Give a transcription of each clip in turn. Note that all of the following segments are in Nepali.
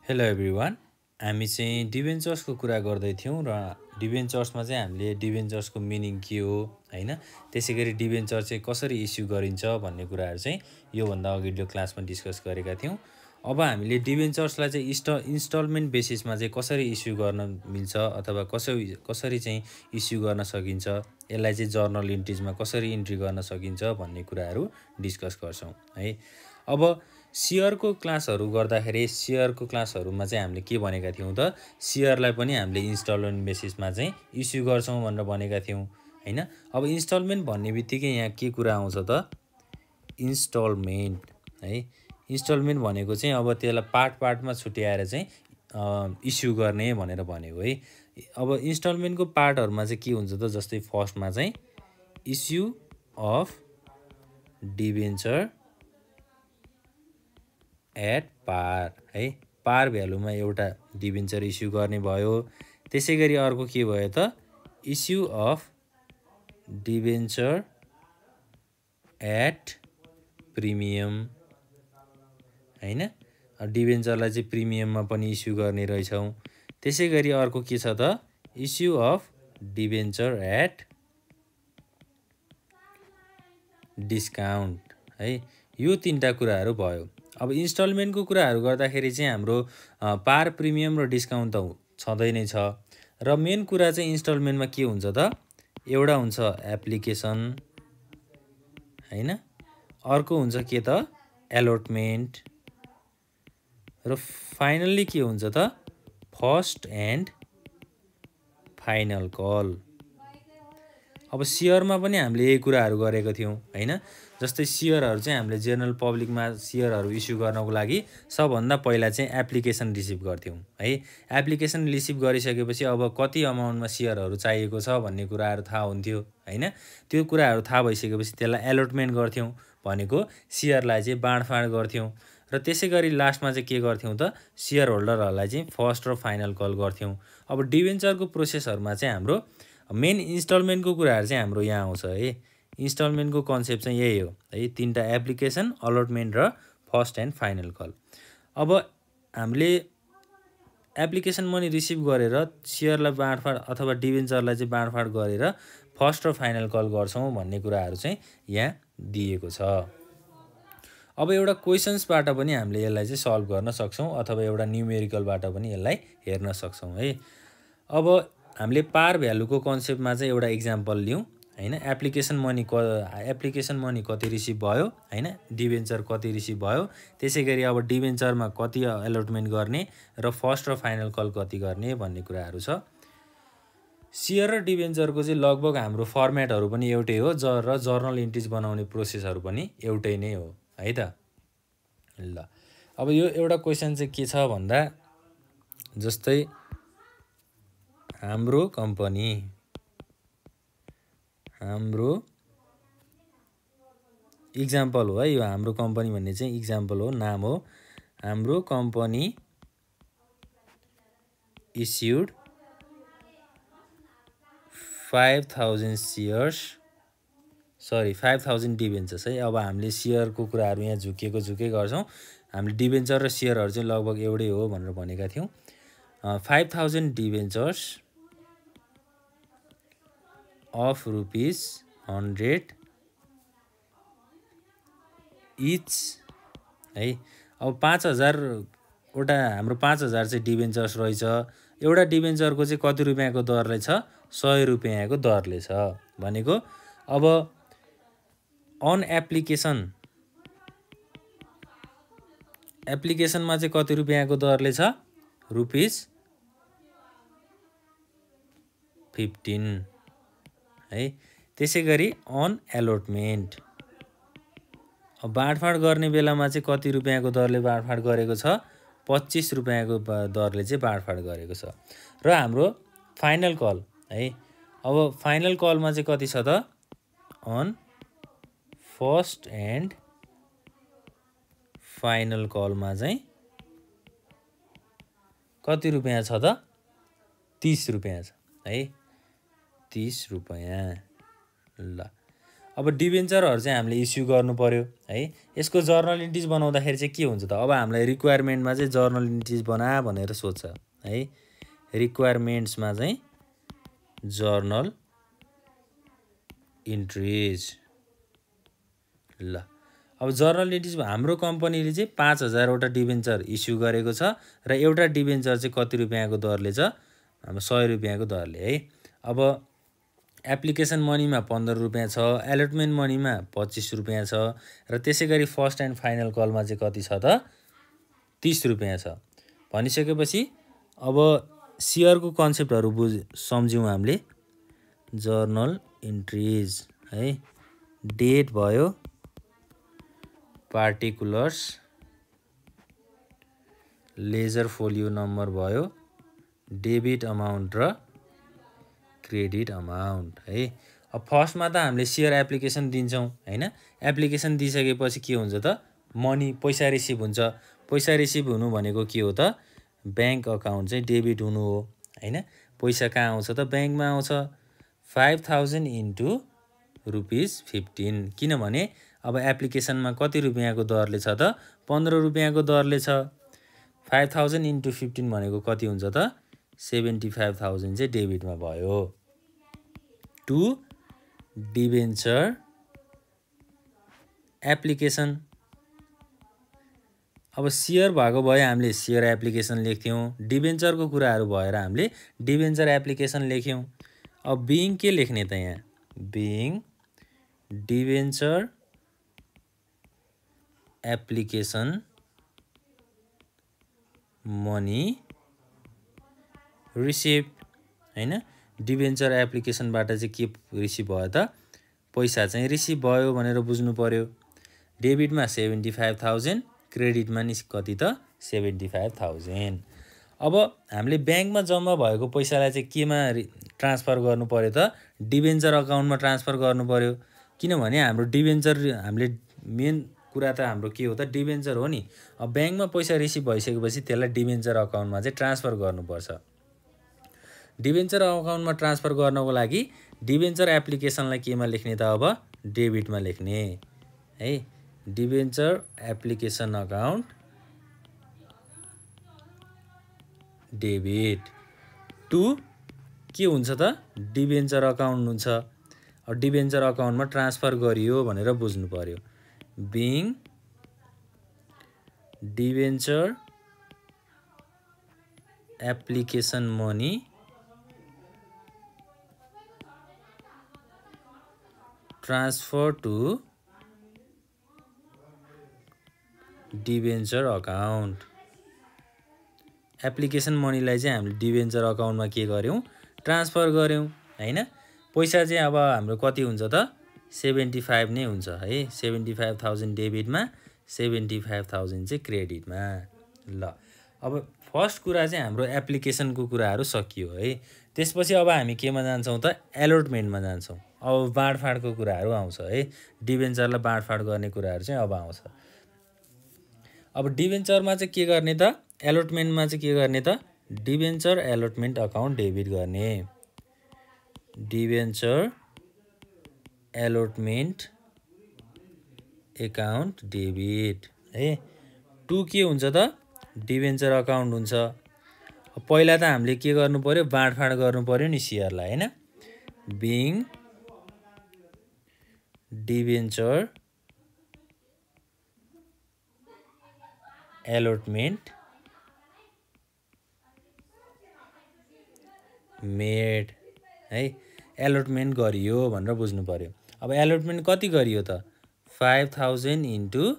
Hello everyone. हामी चाहिँ डिभेन्चर्सको कुरा गर्दै थियौँ र डिभेन्चर्समा चाहिँ हामीले डिभेन्चर्सको मिनिङ के हो हैन, त्यसै गरी डिभेन्चर चाहिँ कसरी इस्यु गरिन्छ भन्ने कुराहरू चाहिँ योभन्दा अघिल्लो क्लासमा डिस्कस गरेका थियौँ। अब हामीले डिभेन्चर्सलाई चाहिँ इन्स्टलमेन्ट बेसिसमा चाहिँ कसरी इस्यु गर्न मिल्छ अथवा कसरी चाहिँ इस्यु गर्न सकिन्छ, यसलाई चाहिँ जर्नल इन्ट्रिजमा कसरी इन्ट्री गर्न सकिन्छ भन्ने कुराहरू डिस्कस गर्छौँ है। अब सेयरको क्लासहरू गर्दाखेरि सेयरको क्लासहरूमा चाहिँ हामीले के भनेका थियौँ त, सेयरलाई पनि हामीले इन्स्टलमेन्ट बेसिसमा चाहिँ इस्यु गर्छौँ भनेर भनेका थियौँ हैन। अब इन्स्टलमेन्ट भन्ने बित्तिकै यहाँ के कुरा आउँछ त, इन्स्टलमेन्ट है। इन्स्टलमेन्ट भनेको चाहिँ अब त्यसलाई पार्टमा छुट्याएर चाहिँ इस्यु गर्ने भनेर भनेको है। अब इन्स्टलमेन्टको पार्टहरूमा चाहिँ के हुन्छ त, जस्तै फर्स्टमा चाहिँ issue of debenture at par है, पार भ्यालुमा एउटा डिभेन्चर इस्यु गर्ने भयो। त्यसै गरी अर्को के भयो त, issue of debenture at premium हैन, डिभेन्चरलाई चाहिँ प्रिमियममा पनि इस्यु गर्ने रहेछौँ। त्यसै गरी अर्को के छ त, issue of debenture at discount है। यो तीनटा कुराहरू भयो। अब इन्स्टलमेन्टको कुराहरू गर्दाखेरि चाहिँ हाम्रो पार, प्रिमियम र डिस्काउन्ट त छँदै नै छ। र मेन कुरा चाहिँ इन्स्टलमेन्टमा के हुन्छ त, एउटा हुन्छ एप्लिकेसन हैन, अर्को हुन्छ के त एलोटमेन्ट, र फाइनल्ली के हुन्छ त फर्स्ट एन्ड फाइनल कल। अब सेयरमा पनि हामीले यही कुराहरू गरेको थियौँ हैन। जस्तै सेयरहरू चाहिँ हामीले जेनरल पब्लिकमा सेयरहरू इस्यु गर्नको लागि सबभन्दा पहिला चाहिँ एप्लिकेसन रिसिभ गर्थ्यौँ है। एप्लिकेसन रिसिभ गरिसकेपछि अब कति अमाउन्टमा सेयरहरू चाहिएको छ भन्ने कुराहरू थाहा हुन्थ्यो हैन। त्यो कुराहरू थाहा भइसकेपछि त्यसलाई एलोटमेन्ट गर्थ्यौँ, भनेको सेयरलाई चाहिँ बाँडफाँड गर्थ्यौँ। र त्यसै गरी लास्टमा चाहिँ के गर्थ्यौँ त, सेयर होल्डरहरूलाई चाहिँ फर्स्ट र फाइनल कल गर्थ्यौँ। अब डिभेन्चरको प्रोसेसहरूमा चाहिँ हाम्रो मेन इन्स्टलमेन्टको कुराहरू चाहिँ हाम्रो यहाँ आउँछ है। इन्स्टलमेन्टको कन्सेप्ट चाहिँ यही हो है, तीनटा एप्लिकेसन, अलटमेन्ट र फर्स्ट एन्ड फाइनल कल। अब हामीले एप्लिकेसन मनी रिसिभ गरेर सेयरलाई बाँडफाँड अथवा डिभेन्चरलाई चाहिँ बाँडफाँड गरेर फर्स्ट र फाइनल कल गर्छौँ भन्ने कुराहरू चाहिँ यहाँ दिएको छ। अब एउटा क्वेसन्सबाट पनि हामीले यसलाई चाहिँ सल्भ गर्न सक्छौँ अथवा एउटा न्युमेरिकलबाट पनि यसलाई हेर्न सक्छौँ है। अब हामीले पार भ्यालुको कन्सेप्टमा चाहिँ एउटा इक्जाम्पल लिउँ हैन। एप्लिकेसन मनी कति रिसिभ भयो हैन, डिभेन्चर कति रिसिभ भयो, त्यसै गरी अब डिभेन्चरमा कति एलोटमेन्ट गर्ने र फर्स्ट र फाइनल कल कति गर्ने भन्ने कुराहरू छ। सेयर र डिभेन्चरको चाहिँ लगभग हाम्रो फर्मेटहरू पनि एउटै हो र जर्नल इन्ट्रिज बनाउने प्रोसेसहरू पनि एउटै नै हो है त। ल अब यो एउटा क्वेसन चाहिँ के छ भन्दा, जस्तै हाम्रो कम्पनी, हाम्रो इक्जाम्पल हो है यो, हाम्रो कम्पनी भन्ने चाहिँ इक्जाम्पल हो, नाम हो। हाम्रो कम्पनी इस्युड 5000 डिभेन्चर्स है। अब हामीले सेयरको कुराहरू यहाँ झुकै गर्छौँ, हामीले डिभेन्चर र सेयरहरू चाहिँ लगभग एउटै हो भनेर भनेका थियौँ। 5000 डिभेन्चर्स अफ ₹100 इच है। अब 5000वटा हाम्रो 5000 चाहिँ डिभेन्चर्स रहेछ। एउटा डिभेन्चरको चाहिँ कति रुपियाँको दरले छ, 100 रुपियाँको दरले छ भनेको। अब अन एप्लिकेसनमा चाहिँ कति रुपियाँको दरले छ, ₹15 है। त्यसै गरी अन एलोटमेन्ट, अब बाँडफाँड गर्ने बेलामा चाहिँ कति रुपियाँको दरले बाँडफाँड गरेको छ, 25 रुपियाँको दरले चाहिँ बाँडफाँड गरेको छ। र हाम्रो फाइनल कल है, अब फाइनल कलमा चाहिँ कति छ त, अन फर्स्ट एन्ड फाइनल कलमा चाहिँ कति रुपियाँ छ त, 30 रुपियाँ छ है, 30 रुपियाँ। ल अब डिबेन्चरहरू चाहिँ हामीले इस्यु गर्नु पर्यो है। यसको जर्नल इन्ट्रिज बनाउँदाखेरि चाहिँ के हुन्छ त, अब हामीलाई रिक्वायरमेन्टमा चाहिँ जर्नल इन्ट्रिज बना भनेर सोध्छ है। रिक्वायरमेन्ट्समा चाहिँ जर्नल इन्ट्रिज। ल अब जर्नल इन्ट्रिज हाम्रो कम्पनीले चाहिँ 5000 वटा डिबेन्चर इस्यु गरेको छ र एउटा डिबेन्चर चाहिँ कति रुपियाँको दरले छ, हाम्रो 100 रुपियाँको दरले है। अब एप्लिकेसन मनीमा 15 रुपियाँ छ, एलोटमेन्ट मनीमा 25 रुपियाँ छ र त्यसै गरी फर्स्ट एन्ड फाइनल कलमा चाहिँ कति छ त 30 रुपियाँ छ। भनिसकेपछि अब सेयरको कन्सेप्टहरू सम्झ्यौँ हामीले। जर्नल इन्ट्रिज है, डेट भयो, पार्टिकुलर्स, लेजर फोलियो नम्बर भयो, डेबिट अमाउन्ट र क्रेडिट अमाउन्ट है। अब फर्स्टमा त हामीले सेयर एप्लिकेसन दिन्छौँ हैन। एप्लिकेसन दिइसकेपछि के हुन्छ त, मनी पैसा रिसिभ हुन्छ। पैसा रिसिभ हुनु भनेको के हो त, ब्याङ्क अकाउन्ट चाहिँ डेबिट हुनु हो हैन। पैसा कहाँ आउँछ त, ब्याङ्कमा आउँछ। 5000 इन्टु ₹15, किनभने अब एप्लिकेसनमा कति रुपियाँको दरले छ त, 15 रुपियाँको दरले छ। 5000 इन्टु 15 भनेको कति हुन्छ त, 75,000 चाहिँ डेबिटमा भयो। To debenture application. अब सेयर भएको भए हामीले सेयर एप्लिकेसन लेख्थ्यौँ, डिबेन्चरको कुराहरू भएर हामीले डिबेन्चर एप्लिकेसन लेख्यौँ। अब बिइङ के लेख्ने त, यहाँ being debenture application money receive हैन। डिबेन्चर एप्लिकेसनबाट चाहिँ के रिसिभ भयो त, पैसा चाहिँ रिसिभ भयो भनेर बुझ्नु पर्यो। डेबिटमा 75,000, क्रेडिटमा नि कति त 75,000। अब हामीले ब्याङ्कमा जम्मा भएको पैसालाई चाहिँ केमा ट्रान्सफर गर्नु पर्यो त, डिबेन्चर अकाउन्टमा ट्रान्सफर गर्नु पर्यो। किनभने हाम्रो डिबेन्चर, हामीले मेन कुरा त हाम्रो के हो त, डिबेन्चर हो नि। अब ब्याङ्कमा पैसा रिसिभ भइसकेपछि त्यसलाई डिबेन्चर अकाउन्टमा चाहिँ ट्रान्सफर गर्नुपर्छ। डिबेन्चर अकाउन्टमा ट्रान्सफर गर्नको लागि डिबेन्चर एप्लिकेसनलाई केमा लेख्ने त, अब डेबिटमा लेख्ने है। Debenture application account debit to के हुन्छ त, डिबेन्चर अकाउन्ट हुन्छ। अब डिबेन्चर अकाउन्टमा ट्रान्सफर गरियो भनेर बुझ्नु पर्यो। Being debenture application money transfer to debenture account. Application मनीलाई चाहिँ हामीले डिबेन्चर अकाउन्टमा के गर्यौँ, ट्रान्सफर गर्यौँ हैन। पैसा चाहिँ अब हाम्रो कति हुन्छ त, 75 नै हुन्छ है। 75,000 डेबिटमा, 75,000 चाहिँ क्रेडिटमा। ल अब फर्स्ट कुरा चाहिँ हाम्रो एप्लिकेसनको कुराहरू सकियो है। त्यसपछि अब हामी केमा जान्छौँ त, एलोटमेन्टमा जान्छौँ। अब बाँडफाँडको कुराहरू आउँछ है। डिबेन्चरलाई बाँडफाँड गर्ने कुराहरू चाहिँ अब आउँछ। अब डिबेन्चरमा चाहिँ के गर्ने त, एलोटमेन्टमा चाहिँ के गर्ने त, डिबेन्चर एलोटमेन्ट अकाउन्ट डेबिट गर्ने। डिबेन्चर एलोटमेन्ट एकाउन्ट डेबिट है। टु के हुन्छ त, डिबेन्चर अकाउन्ट हुन्छ। पहिला त हामीले के गर्नु पर्यो, बाँडफाँड गर्नु पर्यो नि सेयरलाई हैन। बिइङ डिबेन्चर एलोटमेन्ट मेड है। एलोटमेन्ट गरियो भनेर बुझ्नु पर्यो। अब एलोटमेन्ट कति गरियो त, 5000 इन्टु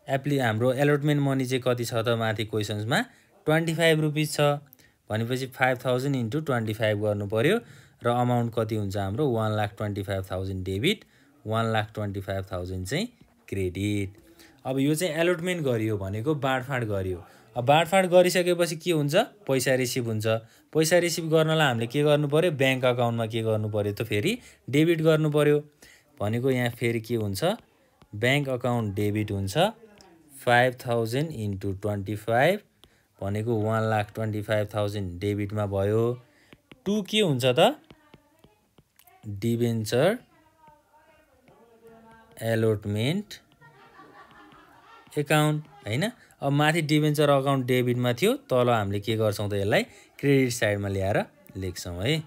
हाम्रो एलोटमेन्ट मनी चाहिँ कति छ त, माथि क्वेसन्समा 25 रुपिस छ भनेपछि 5000 इन्टु 25 गर्नु पर्यो र अमाउन्ट कति हुन्छ हाम्रो 1,25,000 डेबिट, 1,25,000 चाहिँ क्रेडिट। अब यो चाहिँ एलोटमेन्ट गरियो भनेको बाँडफाँड गरियो। अब बाँडफाँड गरिसकेपछि के हुन्छ, पैसा रिसिभ हुन्छ। पैसा रिसिभ गर्नलाई हामीले के गर्नु पर्यो, ब्याङ्क अकाउन्टमा के गर्नु पर्यो त, फेरि डेबिट गर्नु पर्यो भनेको यहाँ फेरि के हुन्छ, ब्याङ्क अकाउन्ट डेबिट हुन्छ। 5000 इन्टु 25 भनेको 1,25,000 डेबिटमा भयो। टु के हुन्छ त, डिबेन्चर एलोटमेन्ट एकाउन्ट हैन। अब माथि डिबेन्चर अकाउन्ट डेबिटमा थियो, तल हामीले के गर्छौँ त यसलाई क्रेडिट साइडमा ल्याएर लेख्छौँ है।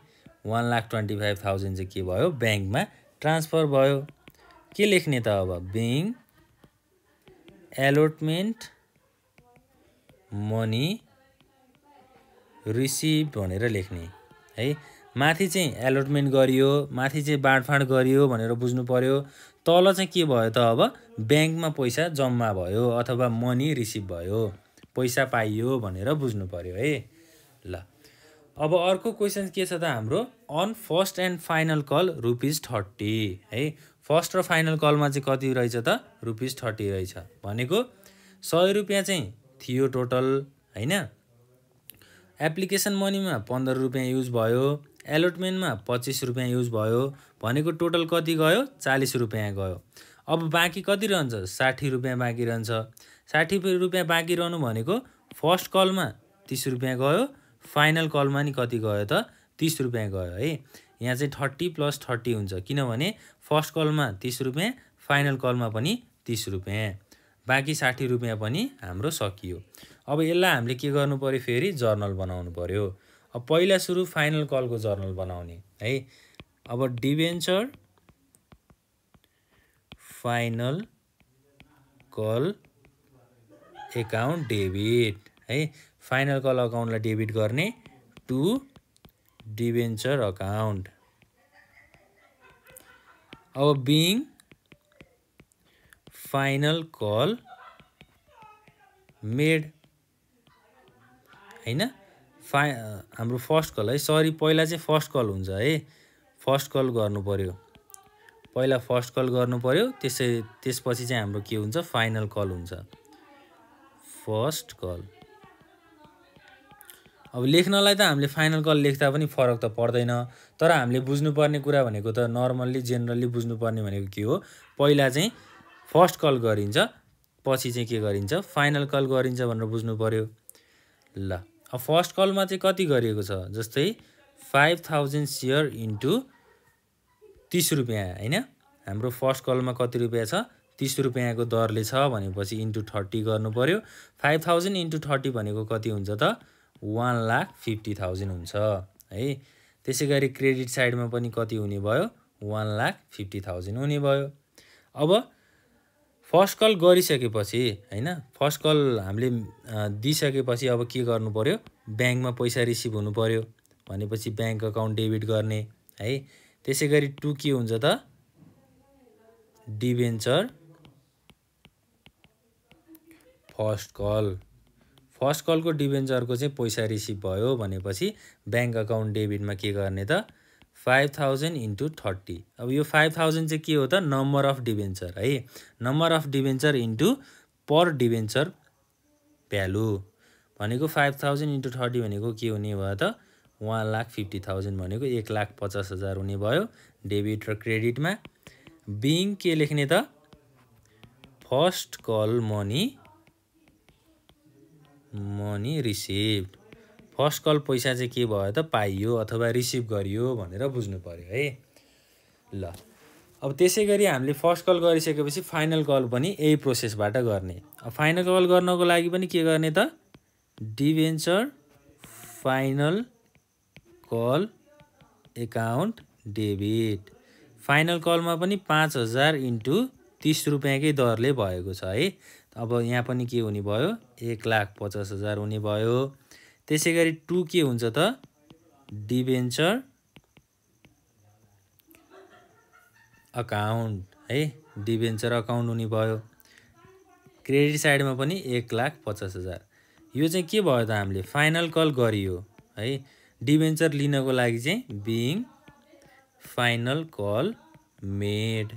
1,25,000 चाहिँ के भयो ब्याङ्कमा ट्रान्सफर भयो। के लेख्ने त अब बिङ एलोटमेन्ट मनी रिसिभ भनेर लेख्ने है। माथि चाहिँ एलोटमेन्ट गरियो, माथि चाहिँ बाँडफाँड गरियो भनेर बुझ्नु पर्यो। तल चाहिँ के भयो त अब ब्याङ्कमा पैसा जम्मा भयो अथवा मनी रिसिभ भयो, पैसा पाइयो भनेर बुझ्नु पर्यो है। ल अब अर्को क्वेसन के छ त हाम्रो on first and final call ₹30 है। फर्स्ट र फाइनल कलमा चाहिँ कति रहेछ त ₹30 रहेछ भनेको ₹100 चाहिँ थियो टोटल हैन। एप्लिकेसन मनीमा ₹15 युज भयो, एलोटमेन्टमा ₹25 युज भयो भनेको टोटल कति गयो ₹40 गयो। अब बाँकी कति रहन्छ ₹60 बाँकी रहन्छ। ₹60 बाँकी रहनु भनेको फर्स्ट कलमा ₹30 गयो, फाइनल कलमा नि कति गयो त ₹30 गयो है। यहाँ चाहिँ 30 + 30 हुन्छ किनभने फर्स्ट कलमा ₹30, फाइनल कलमा पनि ₹30, बाँकी ₹60 पनि हाम्रो सकियो। अब यसलाई हामीले के गर्नु पर्यो फेरि जर्नल बनाउनु पर्यो। अब पहिला सुरु फाइनल कलको जर्नल बनाउने है। अब debenture final call account debit है। फाइनल कल अकाउन्टलाई डेबिट गर्ने टु डिबेन्चर अकाउन्ट। अब बिङ फाइनल कल मेड हैन। हाम्रो फर्स्ट कल है, सरी पहिला चाहिँ फर्स्ट कल हुन्छ है। फर्स्ट कल गर्नु पर्यो, पहिला फर्स्ट कल गर्नु पर्यो, त्यसपछि चाहिँ हाम्रो के हुन्छ फाइनल कल हुन्छ फर्स्ट कल। अब लेख्नलाई त हामीले फाइनल कल लेख्दा पनि फरक त पर्दैन, तर हामीले बुझ्नुपर्ने कुरा भनेको त नर्मल्ली जेनरली बुझ्नुपर्ने भनेको के हो, पहिला चाहिँ फर्स्ट कल गरिन्छ, पछि चाहिँ के गरिन्छ फाइनल कल गरिन्छ भनेर बुझ्नु पर्यो। ल अब फर्स्ट कलमा चाहिँ कति गरिएको छ जस्तै 5,000 सेयर इन्टु ₹30 हैन। हाम्रो फर्स्ट कलमा कति रुपियाँ छ ₹30 को दरले छ भनेपछि इन्टु 30 गर्नु पर्यो। 5,000 इन्टु 30 भनेको कति हुन्छ त 1,50,000 हुन्छ है। त्यसै गरी क्रेडिट साइडमा पनि कति हुने भयो 1,50,000 हुने भयो। अब फर्स्ट कल गरिसकेपछि हैन, फर्स्ट कल हामीले दिइसकेपछि अब के गर्नु पर्यो ब्याङ्कमा पैसा रिसिभ हुनु पर्यो भनेपछि ब्याङ्क अकाउन्ट डेबिट गर्ने है। त्यसै गरी 2 के हुन्छ त डिबेन्चर फर्स्ट कल। फर्स्ट कलको डिबेन्चरको चाहिँ पैसा रिसिभ भयो भनेपछि ब्याङ्क अकाउन्ट डेबिटमा के गर्ने त 5,000 इन्टु 30। अब यो 5,000 चाहिँ के हो त नम्बर अफ डिबेन्चर है। Number of debenture into per debenture value भनेको 5,000 इन्टु 30 भनेको के हुने भयो त 1,50,000 भनेको 1,50,000 हुने भयो डेबिट र क्रेडिटमा। बिङ के लेख्ने त first call money received. First call पैसा चाहिँ के भयो त पाइयो अथवा रिसिभ गरियो भनेर बुझ्नु पर्यो है। ल अब त्यसै गरी हामीले फर्स्ट कल गरिसकेपछि फाइनल कल पनि यही प्रोसेसबाट गर्ने। अब फाइनल कल गर्नको लागि पनि के गर्ने त debenture final call account debit. Final कलमा पनि 5,000 इन्टु ₹30 कै दरले भएको छ है। अब यहाँ पनि के हुने भयो 1,50,000 हुने भयो। त्यसै गरी 2 के हुन्छ त डिबेन्चर अकाउन्ट है, डिबेन्चर अकाउन्ट हुने भयो। क्रेडिट साइडमा पनि 1,50,000। यो चाहिँ के भयो त हामीले फाइनल कल गरियो है। डिबेन्चर लिनको लागि चाहिँ बिङ फाइनल कल मेड।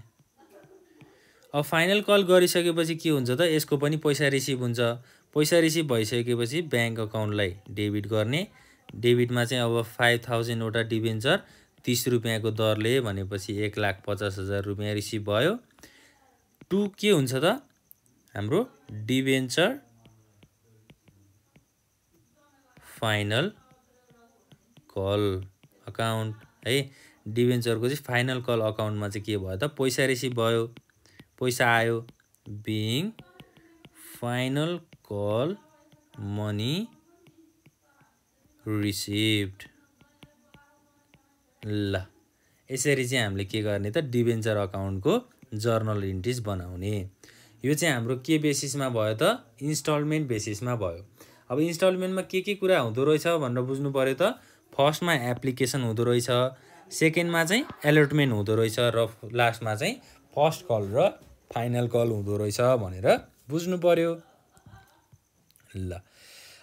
अब फाइनल कल गरिसकेपछि के हुन्छ त यसको पनि पैसा रिसिभ हुन्छ। पैसा रिसिभ भइसकेपछि ब्याङ्क अकाउन्टलाई डेबिट गर्ने। डेबिटमा चाहिँ अब 5,000 वटा डिबेन्चर ₹30 को दरले भनेपछि 1,50,000 रिसिभ भयो। 2 के हुन्छ त हाम्रो डिबेन्चर फाइनल कल अकाउन्ट है। डिबेन्चरको चाहिँ फाइनल कल अकाउन्टमा चाहिँ के भयो त पैसा रिसिभ भयो पैसा आयो, being final call money received। ल यसरी चाहिँ हामीले के गर्ने त डिबेन्चर अकाउन्टको जर्नल इन्ट्रिज बनाउने। यो चाहिँ हाम्रो के बेसिसमा भयो त इन्स्टलमेन्ट बेसिसमा भयो। अब इन्स्टलमेन्टमा के कुरा हुँदो रहेछ भनेर बुझ्नु पर्यो त फर्स्टमा एप्लिकेसन हुँदो रहेछ, सेकेन्डमा चाहिँ एलटमेन्ट हुँदो रहेछ र लास्टमा चाहिँ फर्स्ट कल र फाइनल कल हुँदो रहेछ भनेर बुझ्नु पर्यो। ल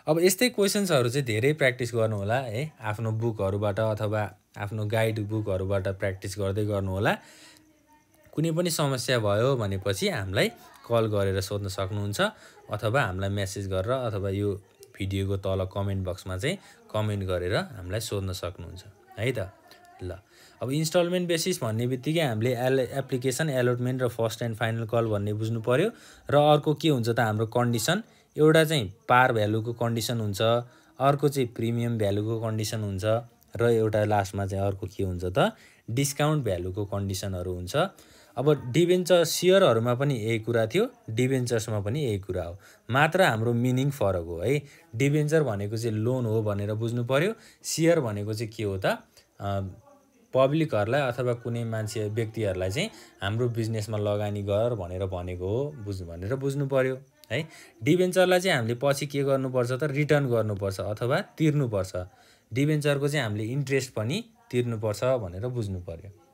अब यस्तै क्वेसन्सहरू चाहिँ धेरै प्र्याक्टिस गर्नु होला है, आफ्नो बुकहरूबाट अथवा आफ्नो गाइड बुकहरूबाट प्र्याक्टिस गर्दै गर्नु होला। कुनै पनि समस्या भयो भनेपछि हामीलाई कल गरेर सोध्न सक्नुहुन्छ अथवा हामीलाई मेसेज गरेर अथवा यो भिडियोको तल कमेन्ट बक्समा चाहिँ कमेन्ट गरेर हामीलाई सोध्न सक्नुहुन्छ है त। ल अब इन्स्टलमेन्ट बेसिस भन्ने बित्तिकै हामीले एप्लिकेसन, एलोटमेन्ट र फर्स्ट एन्ड फाइनल कल भन्ने बुझ्नु पर्यो। र अर्को के हुन्छ त हाम्रो कन्डिसन, एउटा चाहिँ पार भ्यालुको कन्डिसन हुन्छ, अर्को चाहिँ प्रिमियम भ्यालुको कन्डिसन हुन्छ र एउटा लास्टमा चाहिँ अर्को के हुन्छ त डिस्काउन्ट भ्यालुको कन्डिसनहरू हुन्छ। अब डिबेन्चर सेयरहरूमा पनि यही कुरा थियो, डिबेन्चर्समा पनि यही कुरा हो, मात्र हाम्रो मिनिङ फरक हो है। डिबेन्चर भनेको चाहिँ लोन हो भनेर बुझ्नु पर्यो, सेयर भनेको चाहिँ के हो त पब्लिकहरूलाई अथवा कुनै मान्छे व्यक्तिहरूलाई चाहिँ हाम्रो बिजनेसमा लगानी गर भनेर भनेको हो भनेर बुझ्नु पर्यो है। डिबेन्चरलाई चाहिँ हामीले पछि के गर्नुपर्छ त रिटर्न गर्नुपर्छ अथवा तिर्नुपर्छ। डिबेन्चरको चाहिँ हामीले इन्ट्रेस्ट पनि तिर्नुपर्छ भनेर बुझ्नु पर्यो।